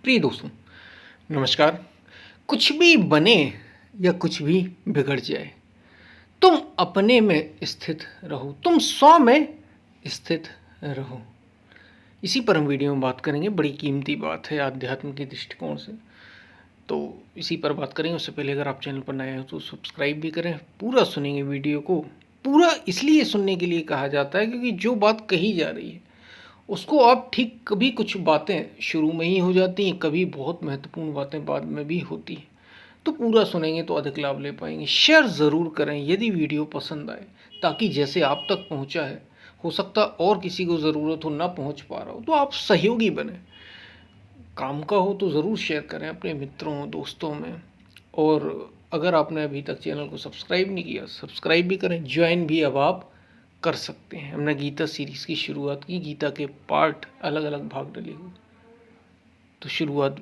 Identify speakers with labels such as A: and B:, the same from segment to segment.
A: प्रिय दोस्तों, नमस्कार। कुछ भी बने या कुछ भी बिगड़ जाए, तुम अपने में स्थित रहो, तुम स्व में स्थित रहो। इसी पर हम वीडियो में बात करेंगे। बड़ी कीमती बात है आध्यात्म के दृष्टिकोण से, तो इसी पर बात करेंगे। उससे पहले अगर आप चैनल पर नए हो तो सब्सक्राइब भी करें। पूरा सुनेंगे वीडियो को। पूरा इसलिए सुनने के लिए कहा जाता है क्योंकि जो बात कही जा रही है उसको आप ठीक, कभी कुछ बातें शुरू में ही हो जाती हैं, कभी बहुत महत्वपूर्ण बातें बाद में भी होती हैं। तो पूरा सुनेंगे तो अधिक लाभ ले पाएंगे। शेयर ज़रूर करें यदि वीडियो पसंद आए, ताकि जैसे आप तक पहुंचा है, हो सकता और किसी को ज़रूरत हो, ना पहुंच पा रहा हो, तो आप सहयोगी बने। काम का हो तो ज़रूर शेयर करें अपने मित्रों दोस्तों में। और अगर आपने अभी तक चैनल को सब्सक्राइब नहीं किया, सब्सक्राइब भी करें। ज्वाइन भी अब आप कर सकते हैं। हमने गीता सीरीज़ की शुरुआत की, गीता के पार्ट अलग अलग भाग डले हुए, तो शुरुआत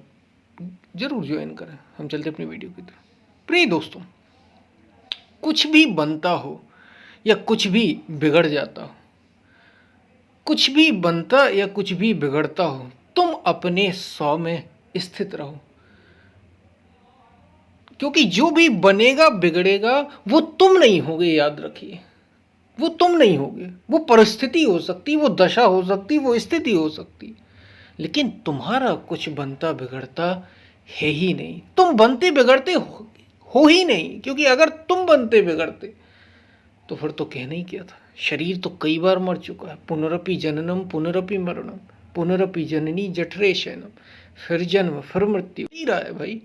A: जरूर ज्वाइन करें। हम चलते अपनी वीडियो की तरफ। प्रिय दोस्तों, कुछ भी बनता हो या कुछ भी बिगड़ जाता हो, कुछ भी बनता या कुछ भी बिगड़ता हो, तुम अपने स्व में स्थित रहो। क्योंकि जो भी बनेगा बिगड़ेगा वो तुम नहीं होगे, याद रखिए। वो तुम नहीं होगे। वो परिस्थिति हो सकती, वो दशा हो सकती, वो स्थिति हो सकती, लेकिन तुम्हारा कुछ बनता बिगड़ता है ही नहीं। तुम बनते बिगड़ते हो ही नहीं, क्योंकि अगर तुम बनते बिगड़ते तो फिर तो कहना ही क्या था। शरीर तो कई बार मर चुका है। पुनरपि जननम पुनरपि मरणम, पुनरपि जननी जठरे शयनम। फिर जन्म फिर मृत्यु ही रहा है भाई।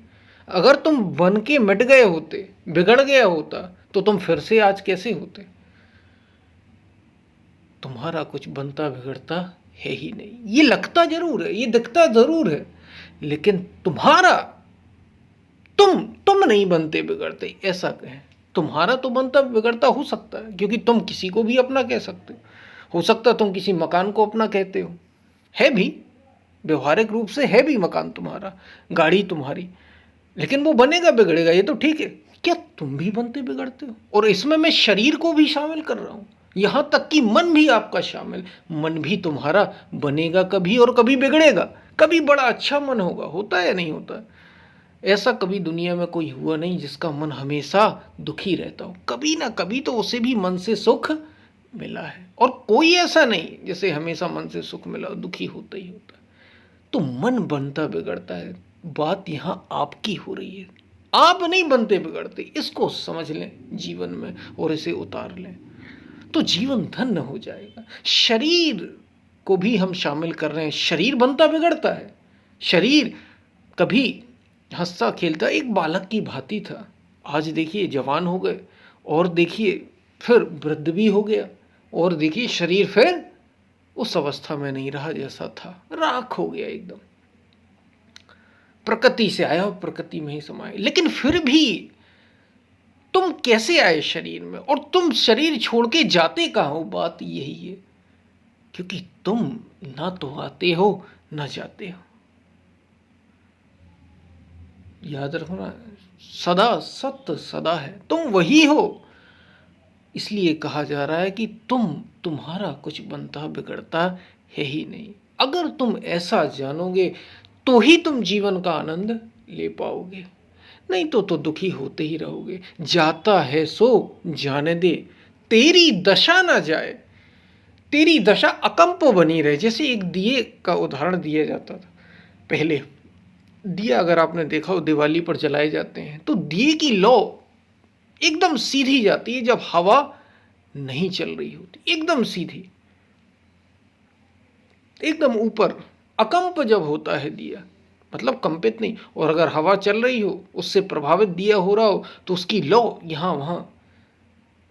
A: अगर तुम बन के मिट गए होते, बिगड़ गया होता, तो तुम फिर से आज कैसे होते। तुम्हारा कुछ बनता बिगड़ता है ही नहीं। ये लगता जरूर है, ये दिखता जरूर है, लेकिन तुम्हारा, तुम नहीं बनते बिगड़ते, ऐसा कहें। तुम्हारा तो बनता बिगड़ता हो सकता है, क्योंकि तुम किसी को भी अपना कह सकते हो सकता है तुम किसी मकान को अपना कहते हो, है भी, व्यवहारिक रूप से है भी मकान तुम्हारा, गाड़ी तुम्हारी, लेकिन वो बनेगा बिगड़ेगा, ये तो ठीक है। क्या तुम भी बनते बिगड़ते हो? और इसमें मैं शरीर को भी शामिल कर रहा हूं, यहां तक कि मन भी आपका शामिल। मन भी तुम्हारा बनेगा कभी और कभी बिगड़ेगा। कभी बड़ा अच्छा मन होगा, होता है या नहीं होता। ऐसा कभी दुनिया में कोई हुआ नहीं जिसका मन हमेशा दुखी रहता हो। कभी ना कभी तो उसे भी मन से सुख मिला है, और कोई ऐसा नहीं जिसे हमेशा मन से सुख मिला, दुखी होता ही होता है। तो मन बनता बिगड़ता है, बात यहां आपकी हो रही है। आप नहीं बनते बिगड़ते, इसको समझ लें जीवन में और इसे उतार लें, तो जीवन धन्य हो जाएगा। शरीर को भी हम शामिल कर रहे हैं। शरीर बनता बिगड़ता है। शरीर कभी हंसता खेलता एक बालक की भांति था, आज देखिए जवान हो गए, और देखिए फिर वृद्ध भी हो गया, और देखिए शरीर फिर उस अवस्था में नहीं रहा जैसा था, राख हो गया एकदम। प्रकृति से आया और प्रकृति में ही समाया। लेकिन फिर भी तुम कैसे आए शरीर में, और तुम शरीर छोड़ के जाते कहाँ हो, बात यही है। क्योंकि तुम ना तो आते हो ना जाते हो। याद रखना, सदा सत्य सदा है, तुम वही हो। इसलिए कहा जा रहा है कि तुम्हारा कुछ बनता बिगड़ता है ही नहीं। अगर तुम ऐसा जानोगे तो ही तुम जीवन का आनंद ले पाओगे, नहीं तो दुखी होते ही रहोगे। जाता है सो जाने दे, तेरी दशा ना जाए, तेरी दशा अकंप बनी रहे। जैसे एक दिए का उदाहरण दिया जाता था पहले। दिया अगर आपने देखा हो, दिवाली पर जलाए जाते हैं, तो दिए की लौ एकदम सीधी जाती है जब हवा नहीं चल रही होती, एकदम सीधी, एकदम ऊपर। अकंप जब होता है दिया, मतलब कंपित नहीं, और अगर हवा चल रही हो, उससे प्रभावित दिया हो रहा हो, तो उसकी लौ यहां वहां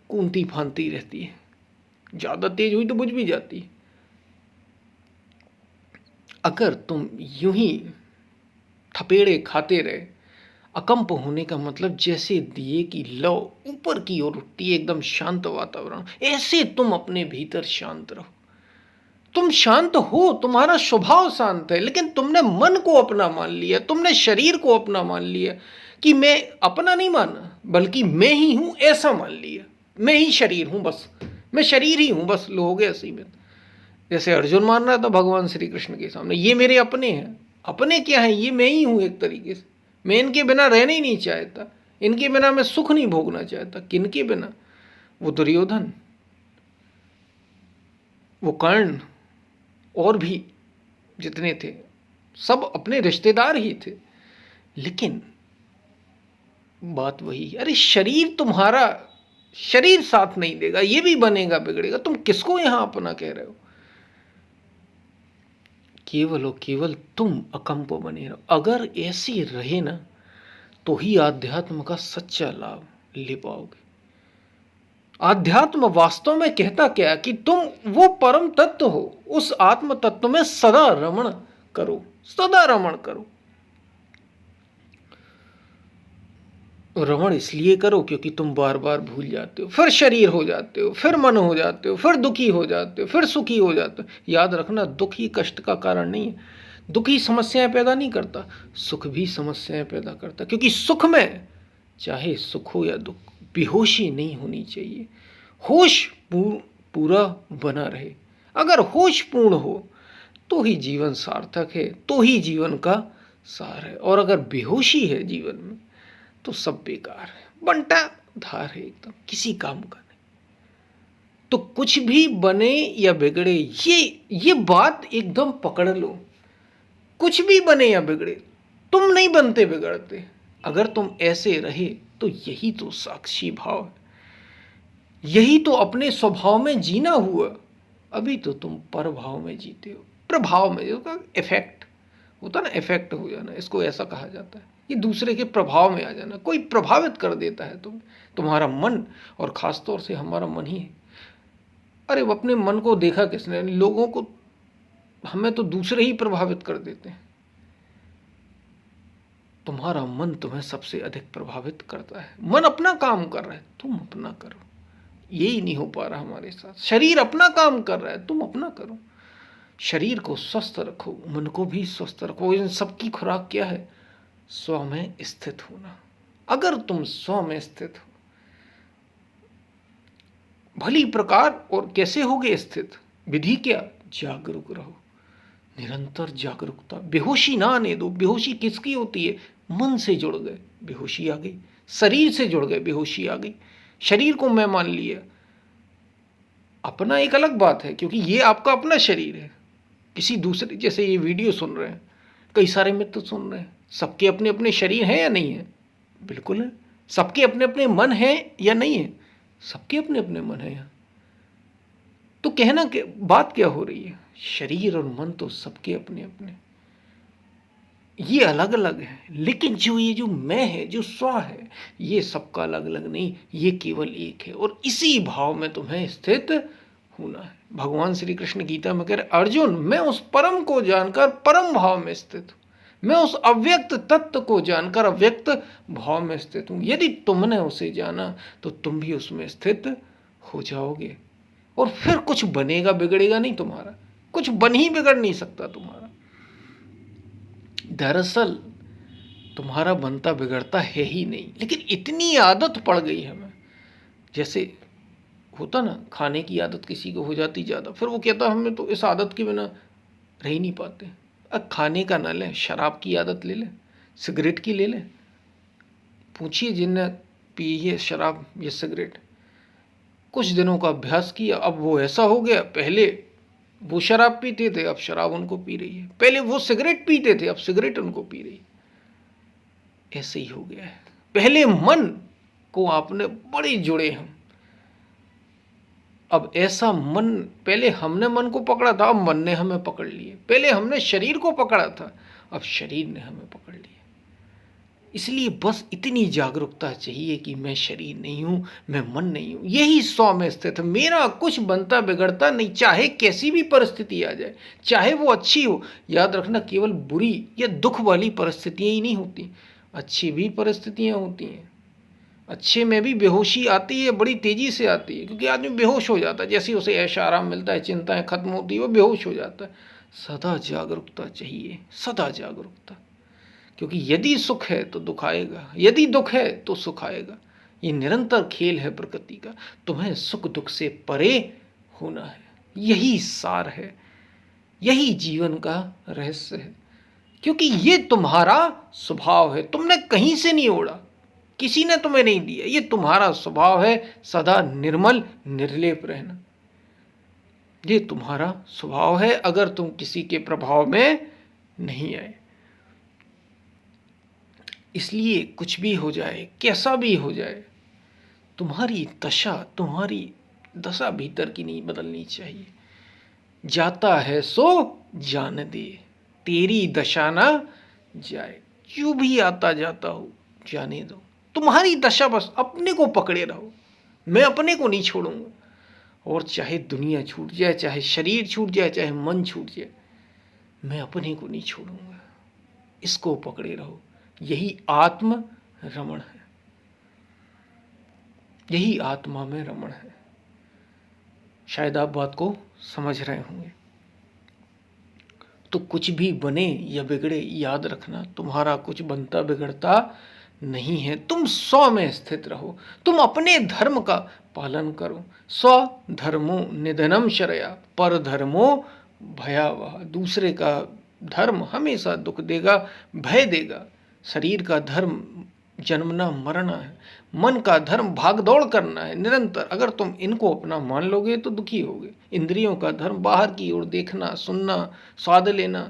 A: कूदती फांदती रहती है। ज्यादा तेज हुई तो बुझ भी जाती है। अगर तुम यूं ही थपेड़े खाते रहे, अकंप होने का मतलब जैसे दिए की लौ ऊपर की ओर उठती है, एकदम शांत वातावरण, ऐसे तुम अपने भीतर शांत रहो। तुम शांत हो, तुम्हारा स्वभाव शांत है, लेकिन तुमने मन को अपना मान लिया, तुमने शरीर को अपना मान लिया, कि मैं अपना नहीं माना, बल्कि मैं ही हूं, ऐसा मान लिया। मैं ही शरीर हूं, बस मैं शरीर ही हूं, बस लो हो गया सीमित। जैसे अर्जुन मान रहा था भगवान श्री कृष्ण के सामने, ये मेरे अपने हैं। अपने क्या है, ये मैं ही हूं एक तरीके से। मैं इनके बिना रहना ही नहीं चाहता, इनके बिना मैं सुख नहीं भोगना चाहता। किनके बिना? वो दुर्योधन, वो कर्ण, और भी जितने थे सब अपने रिश्तेदार ही थे। लेकिन बात वही, अरे शरीर तुम्हारा, शरीर साथ नहीं देगा, ये भी बनेगा बिगड़ेगा। तुम किसको यहां अपना कह रहे हो? केवल और केवल तुम अकंप बने रहो। अगर ऐसी रहे ना, तो ही आध्यात्म का सच्चा लाभ ले पाओगे। आध्यात्म वास्तव में कहता क्या, कि तुम वो परम तत्व हो, उस आत्म तत्व में सदा रमण करो, सदा रमण करो। रमण इसलिए करो क्योंकि तुम बार बार भूल जाते हो, फिर शरीर हो जाते हो, फिर मन हो जाते हो, फिर दुखी हो जाते हो, फिर सुखी हो जाते हो। याद रखना, दुख ही कष्ट का कारण नहीं है। दुख ही समस्याएं पैदा नहीं करता, सुख भी समस्याएं पैदा करता। क्योंकि सुख में, चाहे सुख हो या दुख, बेहोशी नहीं होनी चाहिए। होश पूरा बना रहे। अगर होश पूर्ण हो तो ही जीवन सार्थक है, तो ही जीवन का सार है। और अगर बेहोशी है जीवन में, तो सब बेकार है, बंटा धार है, एकदम किसी काम का नहीं। तो कुछ भी बने या बिगड़े, ये बात एकदम पकड़ लो। कुछ भी बने या बिगड़े, तुम नहीं बनते बिगड़ते। अगर तुम ऐसे रहे तो यही तो साक्षी भाव है, यही तो अपने स्वभाव में जीना हुआ। अभी तो तुम परभाव में जीते हो, प्रभाव में, जो इफेक्ट होता ना, इफेक्ट हो जाना, इसको ऐसा कहा जाता है। ये दूसरे के प्रभाव में आ जाना, कोई प्रभावित कर देता है तुम्हारा मन, और खास तौर से हमारा मन ही है। अरे वो अपने मन को देखा किसने? लोगों को, हमें तो दूसरे ही प्रभावित कर देते हैं। तुम्हारा मन तुम्हें सबसे अधिक प्रभावित करता है। मन अपना काम कर रहा है, तुम अपना करो। यही नहीं हो पा रहा हमारे साथ। शरीर अपना काम कर रहा है, तुम अपना करो। शरीर को स्वस्थ रखो, मन को भी स्वस्थ रखो। इन सबकी खुराक क्या है? स्व में स्थित होना। अगर तुम स्व में स्थित हो, भली प्रकार, और कैसे होगे स्थित? विधि क्या? जागरूक रहो, निरंतर जागरूकता। बेहोशी ना आने दो। बेहोशी किसकी होती है? मन से जुड़ गए, बेहोशी आ गई। शरीर से जुड़ गए, बेहोशी आ गई। शरीर को मैं मान लिया, अपना एक अलग बात है, क्योंकि ये आपका अपना शरीर है। किसी दूसरे, जैसे ये वीडियो सुन रहे हैं, कई सारे मित्र सुन रहे हैं, सबके अपने अपने शरीर हैं या नहीं है? बिल्कुल है। सबके अपने अपने मन हैं या नहीं है? सबके अपने अपने मन है। यहाँ तो कहना के बात क्या हो रही है? शरीर और मन तो सबके अपने अपने, ये अलग अलग है। लेकिन ये जो मैं है, जो स्व है, ये सबका अलग अलग नहीं, ये केवल एक है। और इसी भाव में तुम्हें स्थित होना है। भगवान श्री कृष्ण गीता में कह रहे, अर्जुन मैं उस परम को जानकर परम भाव में स्थित हूं, मैं उस अव्यक्त तत्व को जानकर अव्यक्त भाव में स्थित हूं। यदि तुमने उसे जाना तो तुम भी उसमें स्थित हो जाओगे, और फिर कुछ बनेगा बिगड़ेगा नहीं तुम्हारा। कुछ बन ही बिगड़ नहीं सकता तुम्हारा। दरअसल तुम्हारा बनता बिगड़ता है ही नहीं, लेकिन इतनी आदत पड़ गई हमें। जैसे होता ना, खाने की आदत किसी को हो जाती ज़्यादा, फिर वो कहता हमें तो इस आदत के बिना रह ही नहीं पाते। अब खाने का ना लें, शराब की आदत ले लें, सिगरेट की ले लें। पूछिए जिनने पी है शराब या सिगरेट, कुछ दिनों का अभ्यास किया, अब वो ऐसा हो गया, पहले वो शराब पीते थे, अब शराब उनको पी रही है। पहले वो सिगरेट पीते थे, अब सिगरेट उनको पी रही है। ऐसे ही हो गया है। पहले मन को आपने बड़े जुड़े हम, अब ऐसा मन, पहले हमने मन को पकड़ा था, अब मन ने हमें पकड़ लिए। पहले हमने शरीर को पकड़ा था, अब शरीर ने हमें पकड़ लिया। इसलिए बस इतनी जागरूकता चाहिए कि मैं शरीर नहीं हूं, मैं मन नहीं हूं, यही स्व में स्थित है। मेरा कुछ बनता बिगड़ता नहीं, चाहे कैसी भी परिस्थिति आ जाए, चाहे वो अच्छी हो। याद रखना, केवल बुरी या दुख वाली परिस्थितियां ही नहीं होती, अच्छी भी परिस्थितियां होती हैं। अच्छे में भी बेहोशी आती है, बड़ी तेजी से आती है, क्योंकि आदमी बेहोश हो जाता है। जैसे उसे ऐश आराम मिलता है, चिंताएं खत्म होती है, वो बेहोश हो जाता है। सदा जागरूकता चाहिए, सदा जागरूकता। क्योंकि यदि सुख है तो दुख आएगा, यदि दुख है तो सुख आएगा। ये निरंतर खेल है प्रकृति का। तुम्हें सुख दुख से परे होना है, यही सार है, यही जीवन का रहस्य है। क्योंकि ये तुम्हारा स्वभाव है, तुमने कहीं से नहीं ओढ़ा, किसी ने तुम्हें नहीं दिया, ये तुम्हारा स्वभाव है सदा निर्मल निर्लेप रहना। ये तुम्हारा स्वभाव है अगर तुम किसी के प्रभाव में नहीं आए। इसलिए कुछ भी हो जाए, कैसा भी हो जाए, तुम्हारी दशा भीतर की नहीं बदलनी चाहिए। जाता है सो जाने दे, तेरी दशा ना जाए। जो भी आता जाता हो जाने दो, तुम्हारी दशा बस अपने को पकड़े रहो। मैं अपने को नहीं छोड़ूंगा, और चाहे दुनिया छूट जाए, चाहे शरीर छूट जाए, चाहे मन छूट जाए, मैं अपने को नहीं छोड़ूंगा। इसको पकड़े रहो। यही आत्म रमण है, यही आत्मा में रमण है। शायद आप बात को समझ रहे होंगे। तो कुछ भी बने या बिगड़े, याद रखना तुम्हारा कुछ बनता बिगड़ता नहीं है। तुम स्व में स्थित रहो, तुम अपने धर्म का पालन करो। स्व धर्मो निधनम शरया, पर धर्मो भयावह। दूसरे का धर्म हमेशा दुख देगा, भय देगा। शरीर का धर्म जन्मना मरना है, मन का धर्म भाग दौड़ करना है निरंतर। अगर तुम इनको अपना मान लोगे तो दुखी होगे। इंद्रियों का धर्म बाहर की ओर देखना, सुनना, स्वाद लेना,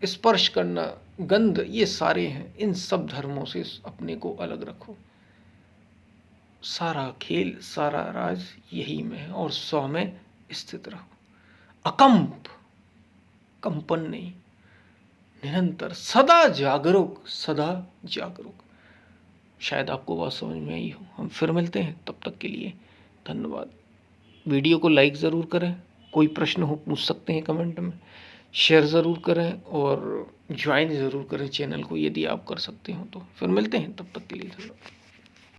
A: स्पर्श करना, गंध, ये सारे हैं। इन सब धर्मों से अपने को अलग रखो। सारा खेल, सारा राज यही में है, और स्व में स्थित रहो। अकंप, कंपन नहीं, निरंतर सदा जागरूक, सदा जागरूक। शायद आपको बात समझ में आई हो। हम फिर मिलते हैं, तब तक के लिए धन्यवाद। वीडियो को लाइक ज़रूर करें, कोई प्रश्न हो पूछ सकते हैं कमेंट में, शेयर ज़रूर करें और ज्वाइन ज़रूर करें चैनल को यदि आप कर सकते हो तो। फिर मिलते हैं, तब तक के लिए धन्यवाद।